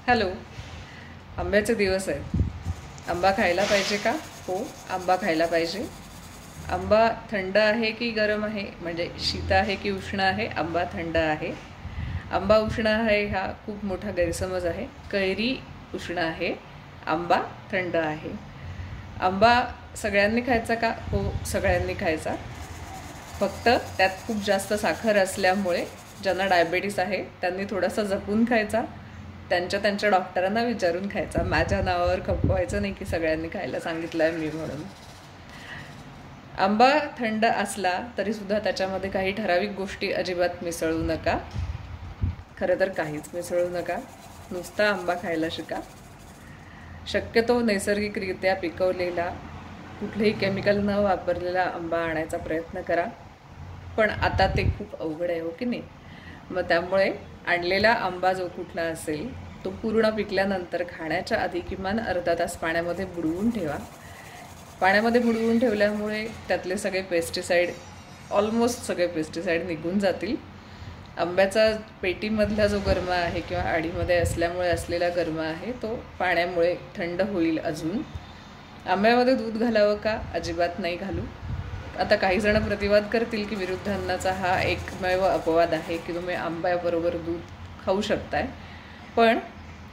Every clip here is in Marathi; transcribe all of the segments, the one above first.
हॅलो. आंब्याचे दिवस आहेत. आंबा खायला पाहिजे का? हो, आंबा खायला पाहिजे. आंबा थंड आहे की गरम आहे, म्हणजे शीत आहे की उष्ण आहे? आंबा थंड आहे. आंबा उष्ण आहे हा खूप मोठा गैरसमज आहे. कैरी उष्ण आहे, आंबा थंड आहे. आंबा सगळ्यांनी खायचा का? हो, सगळ्यांनी खायचा. फक्त त्यात खूप जास्त साखर असल्यामुळे ज्यांना डायबेटीस आहे त्यांनी थोडासा जपून खायचा. त्यांच्या डॉक्टरांना विचारून खायचा. माझ्या नावावर खपवायचं नाही की सगळ्यांनी खायला सांगितलं आहे मी म्हणून. आंबा थंड असला तरीसुद्धा त्याच्यामध्ये काही ठराविक गोष्टी अजिबात मिसळू नका. खरं तर काहीच मिसळू नका. नुसता आंबा खायला शिका. शक्यतो नैसर्गिकरित्या पिकवलेला, कुठलेही केमिकल न वापरलेला आंबा आणायचा प्रयत्न करा. पण आता ते खूप अवघड आहे, हो की नाही? मग त्यामुळे आणलेला आंबा जो कुठला असेल तो पूर्ण पिकल्यानंतर खाण्याच्या आधी किमान अर्धा तास पाण्यामध्ये बुडवून ठेवा. पाण्यामध्ये बुडवून ठेवल्यामुळे त्यातले सगळे पेस्टिसाईड, ऑलमोस्ट सगळे पेस्टिसाईड निघून जातील. आंब्याचा पेटीमधला जो गरमा आहे किंवा आडीमध्ये असल्यामुळे असलेला गरमा आहे तो पाण्यामुळे थंड होईल. अजून आंब्यामध्ये दूध घालावं का? अजिबात नाही घालू. आता काही जण प्रतिवाद करतील की विरुद्धांनाचा हा एकमेव अपवाद आहे की तुम्ही आंब्याबरोबर दूध खाऊ शकताय. पण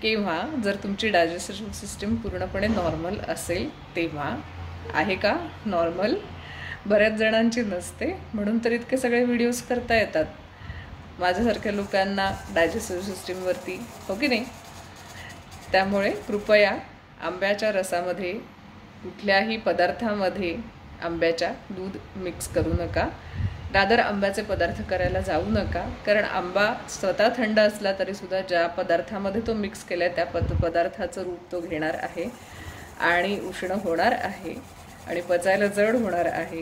केव्हा? जर तुमची डायजेस्टिव्ह सिस्टीम पूर्णपणे नॉर्मल असेल तेव्हा. आहे का नॉर्मल? बऱ्याच जणांची नसते, म्हणून तर इतके सगळे व्हिडिओज करता येतात माझ्यासारख्या लोकांना डायजेस्टिव्ह सिस्टीमवरती, हो की नाही? त्यामुळे कृपया आंब्याच्या रसामध्ये, कुठल्याही पदार्थामध्ये आंब्याच्या दूध मिक्स करू नका. रादर आंब्याचे पदार्थ करायला जाऊ नका. कारण आंबा स्वतः थंड असला तरीसुद्धा ज्या पदार्थामध्ये तो मिक्स केला आहे त्या पदार्थाचं रूप तो घेणार आहे आणि उष्ण होणार आहे आणि पचायला जड होणार आहे.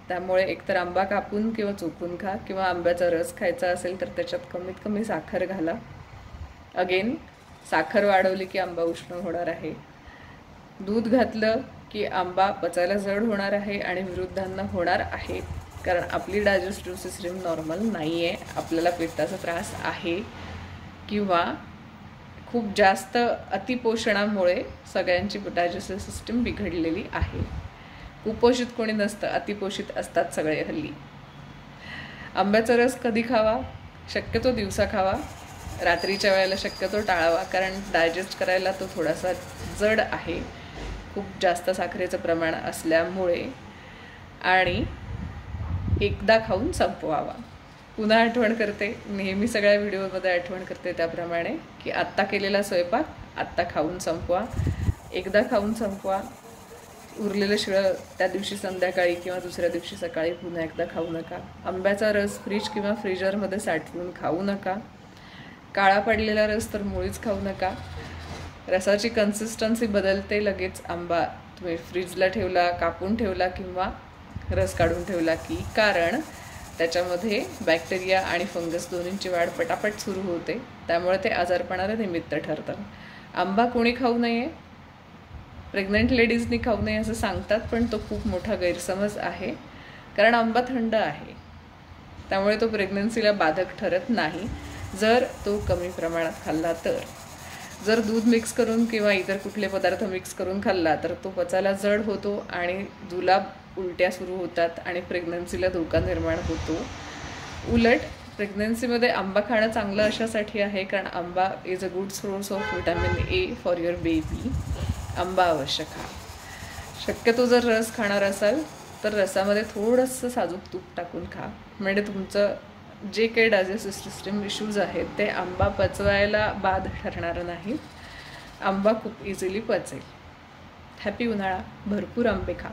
त्यामुळे एकतर आंबा कापून किंवा चोखून खा, किंवा आंब्याचा रस खायचा असेल तर त्याच्यात कमीत कमी साखर घाला. अगेन, साखर वाढवली की आंबा उष्ण होणार आहे. दूध घातलं की आंबा पचायला जड होणार आहे आणि विरुद्धांना होणार आहे. कारण आपली डायजेस्टिव्ह सिस्टीम नॉर्मल नाही आहे. आपल्याला पित्ताचा त्रास आहे किंवा खूप जास्त अतिपोषणामुळे सगळ्यांची डायजेस्टिव्ह सिस्टीम बिघडलेली आहे. कुपोषित कोणी नसतं, अतिपोषित असतात सगळे हल्ली. आंब्याचा रस कधी खावा? शक्यतो दिवसा खावा. रात्रीच्या वेळेला शक्यतो टाळावा, कारण डायजेस्ट करायला तो थोडासा जड आहे, खूप जास्त साखरेचं प्रमाण असल्यामुळे. आणि एकदा खाऊन संपवावा. पुन्हा आठवण करते, नेहमी सगळ्या व्हिडिओमध्ये आठवण करते त्याप्रमाणे, की आत्ता केलेला स्वयंपाक आत्ता खाऊन संपवा. एकदा खाऊन संपवा. उरलेलं शिळं त्या दिवशी संध्याकाळी किंवा दुसऱ्या दिवशी सकाळी पुन्हा एकदा खाऊ नका. आंब्याचा रस फ्रीज किंवा फ्रीजरमध्ये साठवून खाऊ नका. काळा पडलेला रस तर मुळीच खाऊ नका. रसाची कन्सिस्टन्सी बदलते लगेच. आंबा तुम्ही फ्रीजला ठेवला, कापून ठेवला किंवा रस काढून ठेवला की, कारण त्याच्यामध्ये बॅक्टेरिया आणि फंगस दोन्हींची वाढ पटापट सुरू होते. त्यामुळे ते आजारपणाला निमित्त ठरतं. आंबा कोणी खाऊ नये? प्रेग्नंट लेडीजनी खाऊ नये असं सांगतात, पण तो खूप मोठा गैरसमज आहे. कारण आंबा थंड आहे, त्यामुळे तो प्रेग्नन्सीला बाधक ठरत नाही जर तो कमी प्रमाणात खाल्ला तर. जर दूध मिक्स करून किंवा इतर कुठले पदार्थ मिक्स करून खाल्ला तर तो पचायला जड होतो आणि जुलाब, उलट्या सुरू होतात आणि प्रेग्नन्सीला धोका निर्माण होतो. उलट प्रेग्नन्सीमध्ये आंबा खाणं चांगलं अशासाठी आहे कारण आंबा is a good source of vitamin A for your baby. आंबा अवश्य खा. शक्यतो जर रस खाणार असाल तर रसामध्ये थोडंसं साजूक तूप टाकून खा, म्हणजे तुमचं जे काही डायजेस्टिव्ह सिस्टीम इश्यूज आहेत ते आंबा पचवायला बाद ठरणार नाही. आंबा खूप इझिली पचेल. हॅपी उन्हाळा. भरपूर आंबे खा.